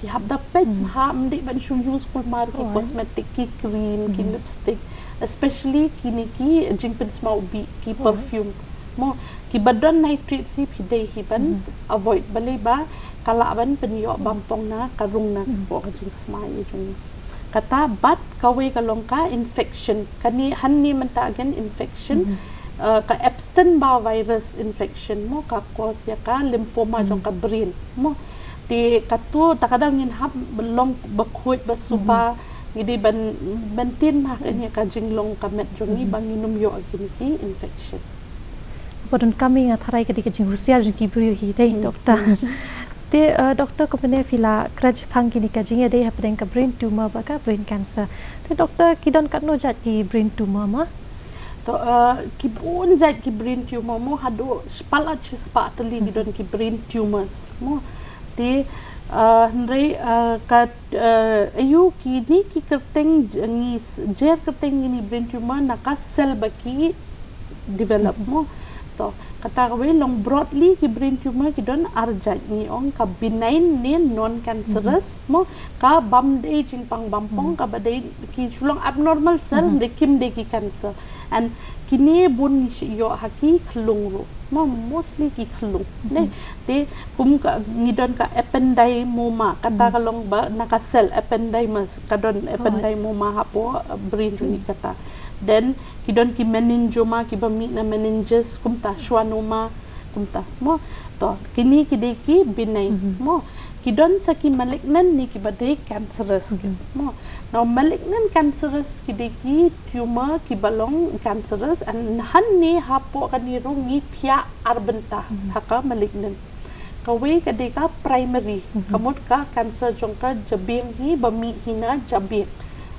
ki hab da pet ha mdi ban shu use kul mar ki cosmetic ki cream ki lipstick especially kini ki jingpen small bi ki perfume mo ki badon nitrates si pidai hiban avoid balai ba kala ban penyo bampong na karung na po kajing smile jung kata bat kawai kalong ka infection kani hanni mentagen infection ka Epstein-Barr virus infection mo ka cause ya ka lymphoma jong ka brain mo di katu takadang ngin hab belong bakhuit basuba ngidi bantin mak nya ka jinglong ka met jongi banginum yo agini infection Podon kami ngatharai ka di ka jing husial jing kibrio hi dei doktor te doktor ko pene fila Kajingpang kini ka jing dei hapdeng ka brain tumor ba ka brain cancer te doktor kidon kat no jat ki brain tumor ma to ki bun jat ki brain tumor mo hado spala chispa tali kidon ki brain tumors mo te Henry kat ayu kini ki kerteng ngi jer kerteng ini brain tumor naka sel baki develop mo to kata kawai long broadly ki brain tumor ki don arjat ni ong ka benign ni non cancerous mo ka bam de jingpang bampong ka badai ki sulong abnormal cell de kim de ki cancer and kini bun yo haki khlung ro mo mostly ki khlung ne te kum ka ngidon ka ependymoma kata kalong ba naka cell ependymas kadon ependymoma hapo brain ni kata then kidon ki meningioma ki bami na meninges kumta schwannoma kumta mo to kini kideki benign mo kidon sa ki malignant ni ki badai cancerous mo now malignant cancerous kideki tumor ki balong cancerous and hanni hapo kaniro ngi pia arbenta haka malignant kawai kadeka primary kamot ka cancer jongka Jabieng hi bami hina Jabieng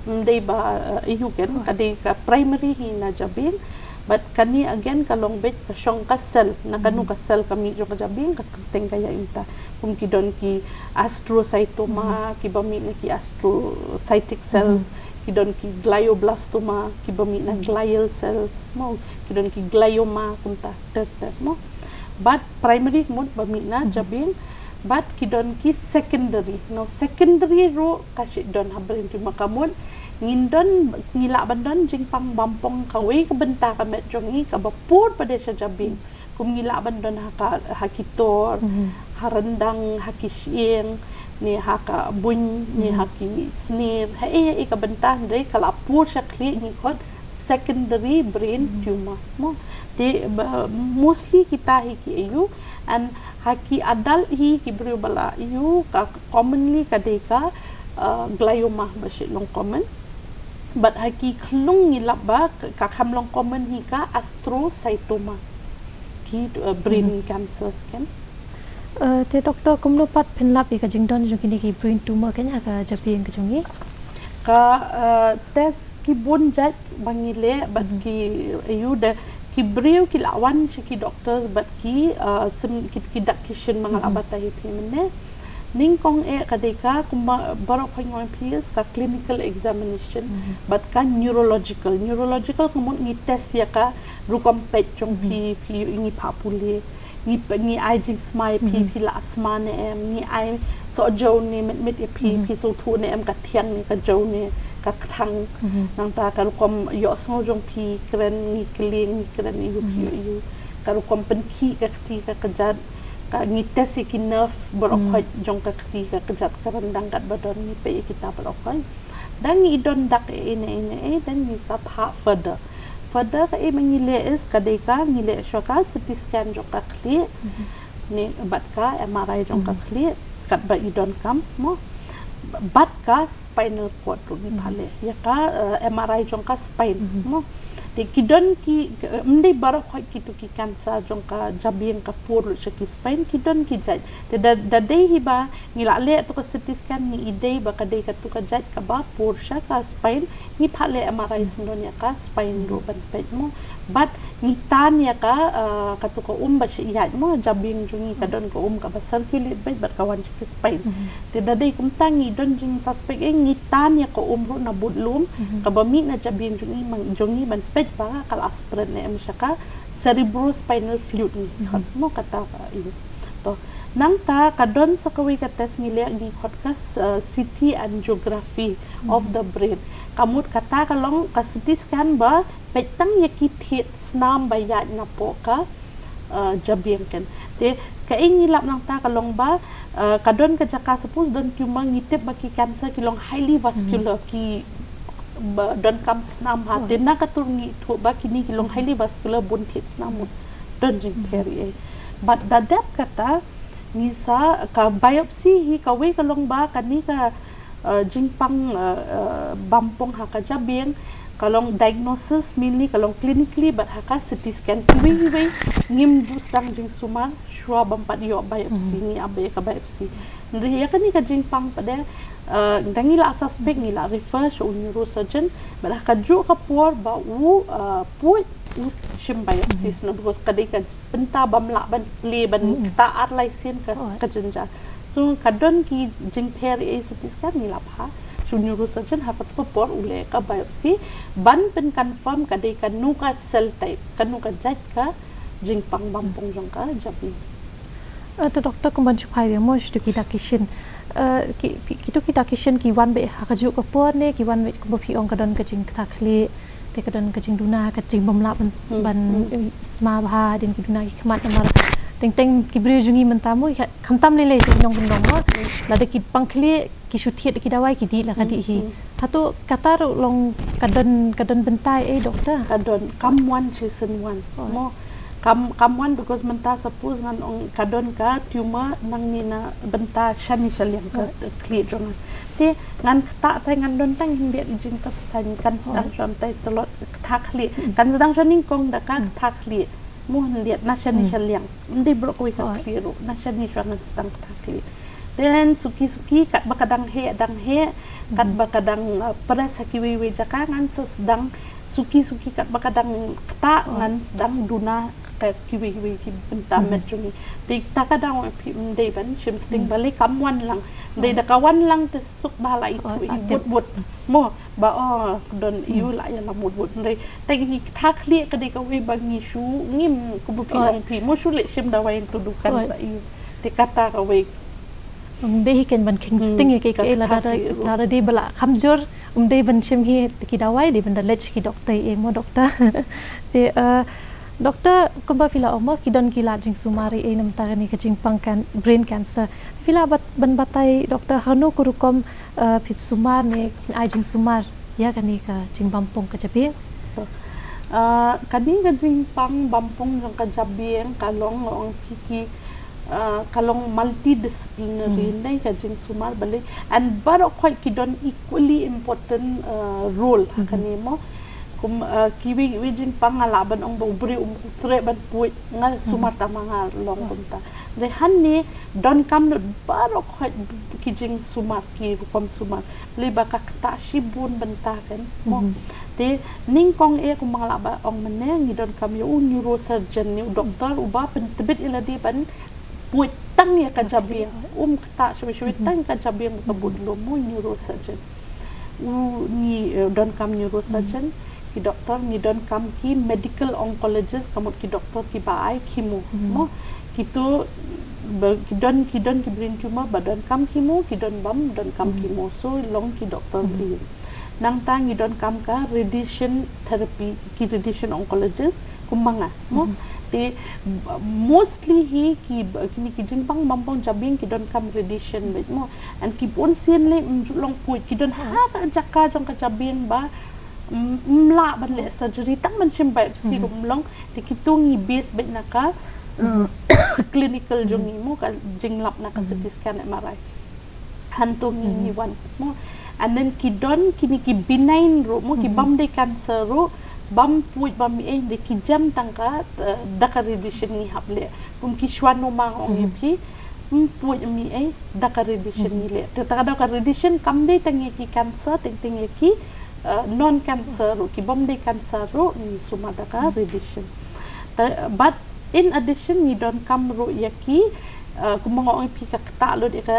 mday ba ihuken kadeka primary hina Jabieng but kani again kalong bet ka syong ka cell nakanu ka cell kami jo ka Jabieng ka teng kaya inta kung kidon ki astrocytoma ki bami na ki astrocytic cells kidon ki glioblastoma ki bami na glial cells mo kidon ki glioma kunta mo but primary mo bami na Jabieng but kidon ki secondary no secondary ro kasi don habrin tu makamon ngindon ngila bandon jingpang bampong kawai ka benta ka met jongi ka bapur pada sa Jabieng kum ngila bandon hakitor harandang hakisieng ni haka bun ni haki snir hai ka benta ndai kala pur sa kli ni kot secondary brain tumor mo de mostly kita hiki ayu and haki adult hi ki brio bala ayu ka commonly kadeka glioma bashi long common but haki klung ngilap ba ka kamlong common hi ka astrocytoma ki brain cancers kan te doktor kumlo pat phenlap ka jingdon jokini ki brain tumor kan ka Jabieng ka jongi ka test ki bonjat bangile but ki ayu da ki brio ki lawan ki doctors but ki ki dakishin mangal abata hi mene ning kong kadeka kumba barok khoy PS ka clinical examination but ka neurological kumun ngi test ya ka rukom pet chong pi ngi papule ngi ai jing smile pi la asma ne em ngi ai so jo ne met pi so thu ne em ka thiang ni ka jo ne ka thang nang ta ka rukom yo so jong pi kren ngi kling ngi kren ni yu ka rukom pen ki ka ti ka kajat ka ngites ki nerve borok jong ka kti ka kejat karandang kat badon ni pe kita borok dan idon dak ine dan ni sapha further ka mangile is kadeka ngile shoka CT scan jong ka kli ni bat ka MRI jong ka kli kat ba idon kam mo bat ka spinal cord ni phale ya ka MRI jong ka spine mo Te kidon ki mende barak khoi kitu ki kansa jong ka Jabieng ka pur ki Spain kidon ki jai te da dei hiba ngila le to ka CT scan ni idei ba ka dei ka tu ka jai ka ba pur sha ka Spain ni phale MRI sindonia ka Spain ro ban pet mo but ni tan ya ka tu ka ba shi ya mo Jabieng jungi ka don ka ka ba circulate ba kawan ki Spain te da dei kum tangi don jing suspect ni tan ya ka ro na budlum ka ba mi na Jabieng jungi ban ba kal aspirin ne mshaka cerebrospinal fluid ni mo kata ini to nang ta kadon sa kawi ka test ngile ni podcast CT angiography of the brain kamut kata kalong ka CT scan ba petang yakit snam bayat na po ka Jabieng kan te kaing ngilap nang ta kalong ba kadon ka jaka suppose don cuma ngitip baki cancer kilong highly vascular ki don kam snam ha de na katurni to ba kini kilong highly vascular bun thit snam don jing peri but dadap kata ngisa ka biopsy hi ka we kalong ba kani ka Kajingpang Bampong ha ka Jabieng kalong diagnosis mainly kalong clinically but haka CT scan kiwi ngim bustang jing sumar shwa bampat yo biopsy ni abe ka biopsy ndi ya kani Kajingpang pada dangila suspect nila refer so neurosurgeon but haka ju ka por ba u pu shim biopsy no because kadai ka benta bamla ban play ban taat license ka jenja so kadon ki jing per CT scan nila pha neurosurgeon hapat ko por ule ka biopsy ban pen confirm kadai ka nu ka cell type kanu ka jat ka Kajingpang Bampong jong ka Jabieng to doktor kumban chupai mo shtu kita kishin kita kishin ki wan be ha kaju ka por ne ki wan be ko phi ong kadon ka jing ta khli te kadon ka jing duna ka jing bomla ban sma bha din ki duna ki khmat mar teng ki bri jungi mentamu khamtam le nong mo la de ki pangkhli ki shuthiet ki dawai ki di la ka di hi hatu katar long kadon bentai doktor kadon kamwan season 1 mo kamwan because menta suppose ngan ong kadon ka tumor nang ni na benta shani shaliang ka clear jong te ngan ta sai ngan don tang hin be jing ta san kan sedang sham tai telot thakli kan sedang shaning kong da ka thakli mo liat na shani shaliang ndi bro ko ka clear na shani shang sedang thakli then suki kat bakadang he kat bakadang pada sakiwi we jakangan sedang suki kat bakadang ta ngan sedang duna ka kiwi ki benta metjuni de ta kadang de ban shim sting balik kamwan lang de da kawan lang te suk bala itu but mo ba don iu la ya la but de te ki tha khli ka de ka we bangi shu ngim ku bu pi mo shu le shim da wain tu dukan sa iu te kata ka we de hi ken ban king sting ke la da de bala khamjor de ban shim hi ki dawai de ban da lech ki doktor mo doktor te doktor kumba pila omo kidon kila jing sumari nam tarani Kajingpang kan brain cancer pila ban batai doktor hanu kurukom pit sumar ne ai jing sumar ya kani ka jing Bampong ka Jabieng kani Kajingpang Bampong jong ka Jabieng kalong ong kiki kalong multidisciplinary nai ka jing sumar balik and baro quite kidon equally important role kani mo kum kiwi Kajingpang ngalaban ong bri tre ban puit nga sumata mga long bunta de hanni don kam no baro khot kijing sumar ki kom sumar le baka ta shibun benta kan mo te ning kong kum ngalaba ong mene ngi don kam yo neurosurgeon ni doktor uba pen tebit ila di ban puit tang ya ka Jabieng ta shwe tang ka Jabieng ka budlo mo neurosurgeon ni don kam neurosurgeon ki doktor ni don kam ki medical oncologist kamut ki doktor ki baai kimu mo kitu kidon ki brain tumor badan kam kimu kidon bam don kam kimu so long ki doktor ni nang tang ni don kam ka radiation therapy ki radiation oncologist kumanga mo te mostly hi ki kini Kajingpang Bampong Jabieng ki don kam radiation bet mo and ki pon sien le long puit ki don ha jaka jong ka Jabieng ba mla ban le surgery tang man shim biopsy long te kitung ni base bet naka clinical jongi mo ka jinglap naka CT scan MRI hantung ni wan mo and then kidon kini ki benign ro mo ki bam de cancer ro bam puj bam de ki jam tangka daka radiation ni hable pum ki shwano ma ong pi puj mi daka radiation ni le ta daka radiation kam de tangi ki cancer ting ki non cancer ki bom de cancer ro ni suma daka radiation but in addition ni don kam ro yaki kumanga ong pi ka ta lo de ka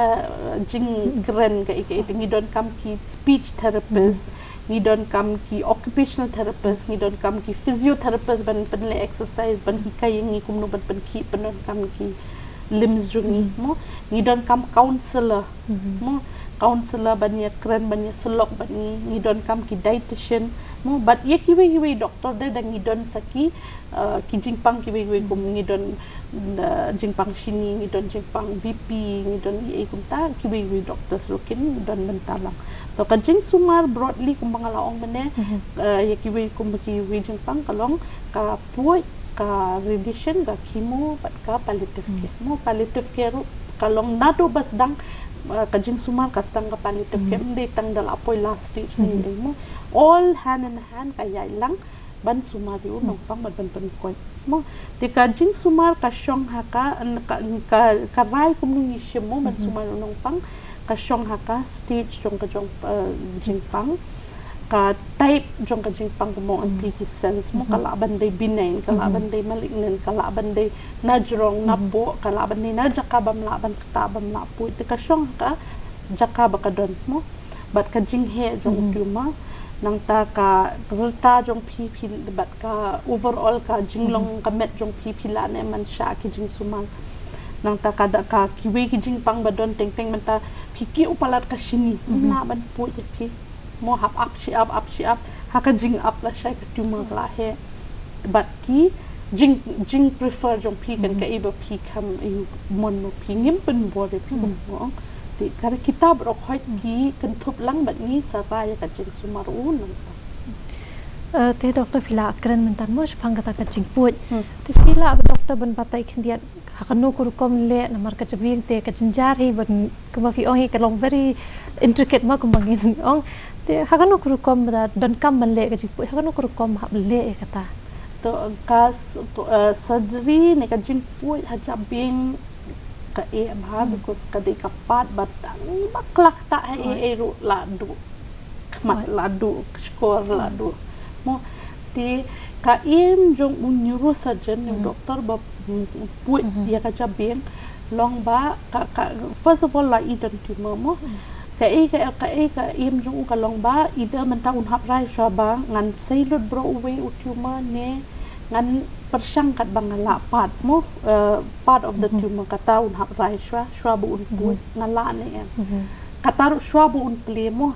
jing gren ka ni don kam ki speech therapist ni don kam ki occupational therapist ni don kam ki physiotherapist ban le exercise ban ki kayeng ni kumno ban ki ban kam ki limbs jungi mo ni don kam counselor mo counselor ban ya kren ban ya selok ban ni don kam ki dietitian mo but ye ki we doctor de dang ni don saki ki jingpang ki we kum ni don jingpang shini ni don jingpang BP ni don e kum ta ki we doctors lokin don mentalang to ka jing sumar broadly kum bangala ong mene ye ki we kum ki we jingpang kalong ka puai ka radiation ka chemo bat ka palliative care mo palliative care kalong nado bas dang ka jing sumar ka stang ka palliative care de tang dal apoy last stage ni mo all hand in hand ka yai lang ban sumar yu nong pang ban ban koi mo te ka jing sumar ka shong ha ka rai kum ni shemo ban sumar nong pang ka shong ha ka stage jong ka jong jing pang ka type jong ka jing pang mo an pi cells mo kala ban dei benign kala ban dei malignant kala ban dei najrong napo kala ban dei najaka bam la ban ta bam la pu te ka shong ka jaka ba ka don mo bat ka jing he jong tumor nang ta ka rta jong pi bat ka overall ka jinglong ka met jong pi la ne man sha ki jing sumang nang ta ka da ka kiwe ki jing pang ba don teng man ta phiki upalat ka shini na ban pu je pi mo hap up shi up ha ka jing up la sha ka tumor la he bat ki jing prefer jong pi kan ka eba pi kam yu mon no pi ngim pen bo de pi mo ti kar kitab ro khoi ki kan thup lang bat ni sa ba ya ka jing sumar un te doktor phila kren mentan mo phang kata ka jing puj te phila doktor ban patai khindiat hakano kur kom le namar ka Jabieng te ka jinjar hi ban kuma fi ong hi ka long very intricate ma kumbangin ong te hakano kur kom da don kam ban le ka jing puj hakano kur kom hab le kata to kas surgery ne ka jing puj ha Jabieng ka ha because ka de ka pat batang baklak ta ru la du kmat la du skor la du mo ti ka jong un neurosurgeon doctor ba puj dia ka Jabieng long ba ka first of all la idon tumor mo ka jong ka long ba ida man ta un hap rai sha ba ngan sailot bro we tumor ne ngan persangkat bangala part mo part of the tumor kata un hap rai shwa bu un puj ngala ne kata shwa bu un ple mo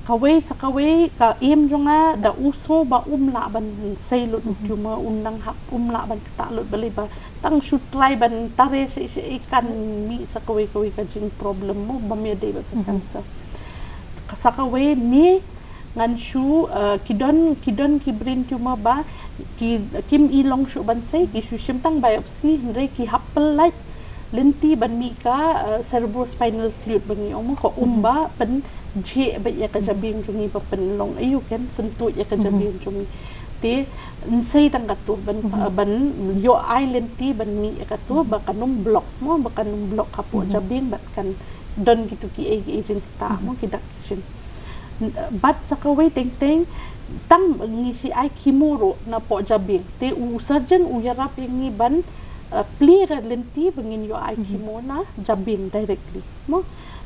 kawai sakawai ka jonga da uso ba la ban sailot tumor unang hap la ban ta lot bali ba tang should try ban tare se ikan mi sakawai ka jing problem mo ba me de ba cancer sakawai ni ngan shu kidon ki brain tumor ba kim ilong shu ban sai ki shu simtang biopsy re ki hapel light lenti ban mi ka cerebrospinal fluid bangi omo ko umba pen je ba ya ka Jabieng jungi pa pen long ayu ken sentu ya ka Jabieng jungi te sei tang ka tu ban yo island ti ban mi ya ka tu ba kanum block mo ba kanum block ka po Jabieng bat kan don gitu ki agent ta mo ki dakishin bat sakaway teng tang ngisi ay kimuro na po Jabieng te u surgeon u yarap yang ban plera lenti bangin yo ay kimo na Jabieng directly mo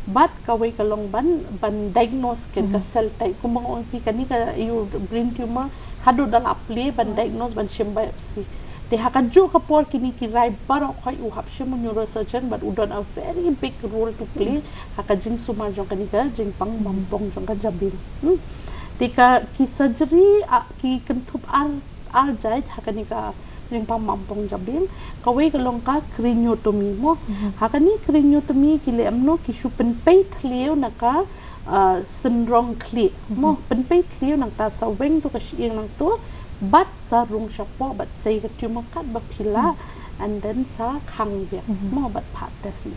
bat kaway kalong ban diagnose ken ka cell type kung mga pi kani ka you brain tumor hado dala play ban diagnose ban shim biopsy te hakadjo ka por kini ki rai baro kay u hap shim neurosurgeon but u don a very big role to play hakajing suma jong kani ka jing pang Bampong jong ka Jabieng te ka ki surgery ki kentup al jai hakani ka jing pang Bampong Jabieng kaway kalong ka craniotomy mo hakani craniotomy ki le amno ki shu pen peit leo na ka syndrome kli mo pen peit leo nang ta sa weng to ka sieng nang to bat sa rung shapo bat say ka tumor kat ba pila and then sa khang bia mo bat phat ta si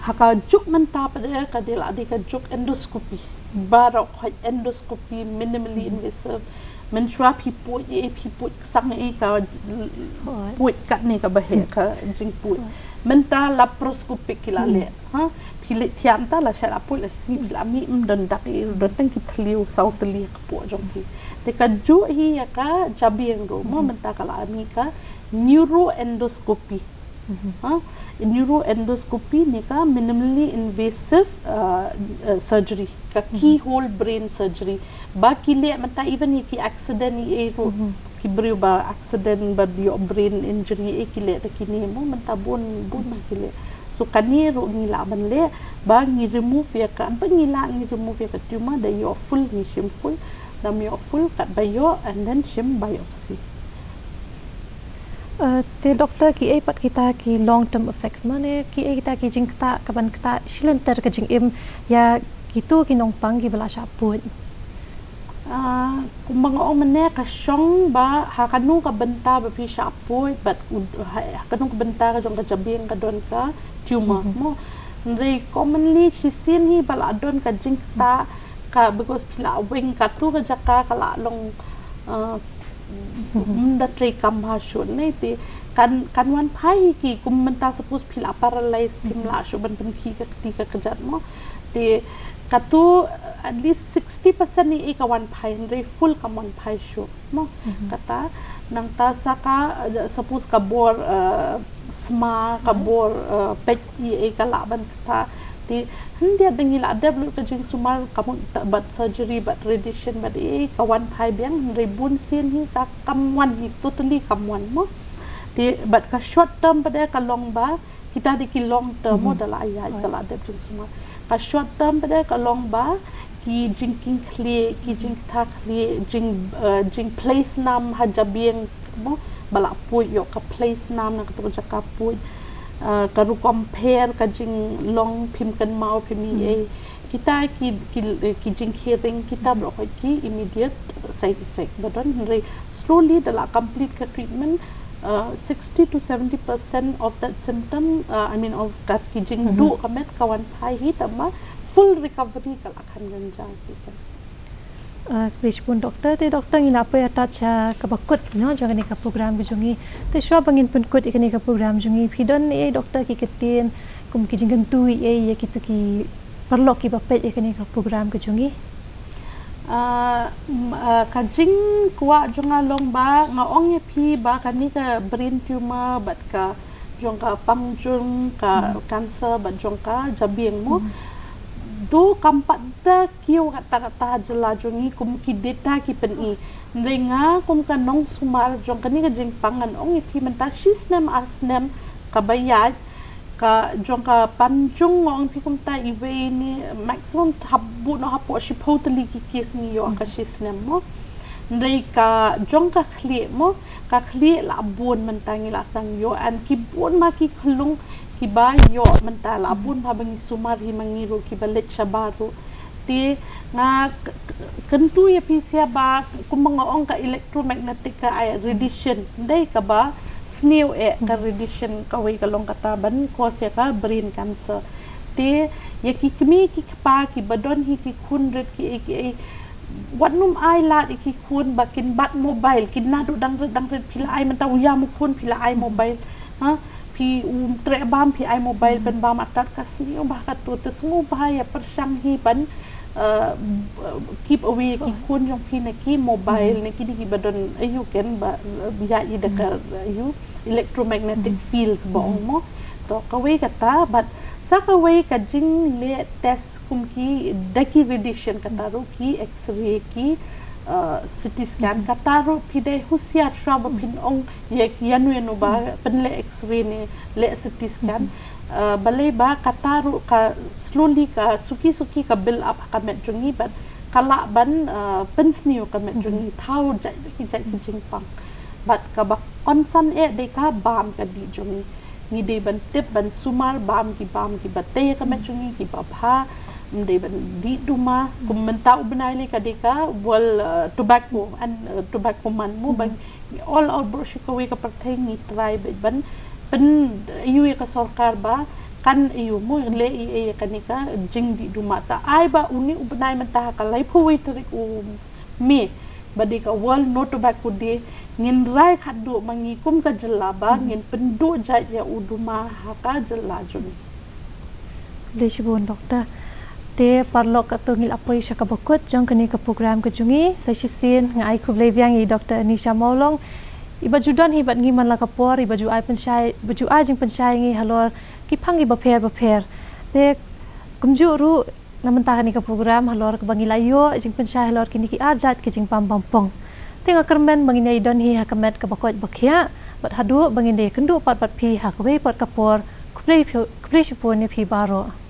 haka juk man ta pa ka dila di ka juk endoscopy barok khoi endoscopy minimally invasive menstrua piput sang ka put kat ni ka bahaya ka jing put menta laparoscopic kilale ha pilit tiam ta la shala put la si la mi don dak don tang kitliu sau teli ka pu jong pi de ka ju hi ya ka jabieng ro mo menta kala mi ka neuroendoscopy neuroendoscopy ni ka minimally invasive surgery ka keyhole brain surgery ba kile mata even ki accident ni ero ki brio ba accident ba dio brain injury e kile ta kini mo mata bon ma kile so kani ro ni la ban le ba ni remove ya ka ba ni la ni remove ya ka tumor da yo full ni shim full da mi yo full kat ba yo and then shim biopsy te doktor ki ai pat kita ki long term effects mane ki ai kita ki jing ta kaban kita silenter ka jing im ya gitu ki nong pang ki bala saput kumbang o mane ka syong ba ha kanu ka benta ba pi saput but kanu ka benta ka jong ka jabieng ka don ka tumor mo re commonly sisin hi bala don ka jing ta ka because pila wing ka tu ka jaka kala long da tre kam ha shun nei te kan wan phai ki kum menta suppose phila paralyze pimla shu ban ban ki ka ti ka kajat mo te katu at least 60% ni e ka wan phai re full ka wan phai shu mo kata nang ta saka suppose ka bor sma ka bor pet e ka la ban kata ti dia dengil ada belum kajing sumar kamu but surgery but radiation but kawan phai biang ribun sin hi ka kamwan hi totally kamwan mo ti but ka short term pada ka long ba kita di ki long term mo dala ayat dala ada jing sumar ka short term pada ka long ba ki jingking clear ki jing tha clear jing place nam ha jabieng mo bala pu yo ka place nam na ka tu jaka pu karu compare ka jing long pim kan mau pimi kita ki jing hearing kita bro ki immediate side effect but then slowly dala complete ka treatment 60 to 70% of that symptom I mean of ka ki jing du kamet kawan phai hi tama full recovery kala khan ganja kita Bishpun doktor te doktor ngina apa ya tacha kabakut no jangan ni ka program bijungi te shwa bangin pun kut ikani ka program jungi phidon e doktor ki ketin kum ki jingan tu e ya kitu ki perlu ki bapet ikani ka program ke jungi kajing kuwa junga long ba nga ong ye phi ba kani ka brain tumor bat ka jong ka pangjung ka cancer bat jong ka jabieng mo do kampat da kiu kata jela jongi kum ki data ki pen i renga kum ka nong sumar jong kani ka jing pangan ong pi menta shisnem arsnem ka bayat ka jong ka panjung ong pi kum ta iwe ni maximum habbu no hapo shi totally ki kis ni yo ka shisnem mo ndai ka jong ka khli mo ka khli la bun mentangi la sang yo an ki bun ma ki khlung kiba yo mentala bun pa bangi sumar hi mangiru kiba let shabaru ti nga kentu ya pisia ba kumanga ong ka electromagnetic ka radiation dai ka ba snew ka radiation ka wei ka long kata ban ko se ka brain cancer ti ya ki kmi ki pa ki badon hi ki khun ret ki wat num ai la ki khun bakin bat mobile kin na du dang ret pila ai man ta uya mu khun pila ai mobile ha pi tre bam pi ai mobile ben bam atat kasni bah ka tu semua bahaya persang hi ban keep away ki kun jong pi na ki mobile ne ki di badon ayu ken ba ya i de ka ayu electromagnetic fields bong mo to ka we kata but sa ka we ka jing le test kum ki daki radiation kata ro ki x-ray ki CT scan kataro pide husiat shaba pin ong ye yanu ba pen le x-ray ne le CT scan balai ba kataro ka slowly ka suki ka build up ka met jungi ban kala ban pensniu ka met jungi thau jai ki Kajingpang but ka ba konsan de ka bam ka di jungi ni de ban tip ban sumar bam ki bate ka met jungi ki ba pha de ban di duma kum mentau benai ka deka wal tobacco and tobacco man mo bang all our brochure ka we ka perteng ni try ban pen yu ka sarkar ba kan iyo mo le i kanika jing di dumata ai ba uni ubnai mentah kalai phui tarik me badi ka wal no tobacco de ngin rai khadu mangikum ka jelaba ngin pendu jat ya uduma haka jelajun le shibun doktor te parlok ka tungil apoi shaka bakut jong kani ka program ka jungi sesisin ngai khub le biang i doktor Anisha Maulong iba judan hibat ngi man la kapor iba ju ai pensyai baju ai jing pensyai ngi halor ki phangi baper te kumju ru namenta ni ka program halor ka bangi layo jing pensyai halor kini ki ajat ke jing Bampong tenga kermen bangi nei don hi hakamet ka bakot bakhia bat hadu bangi de kendu pat pi hakwe pat kapor kuplei shipon ni pi baro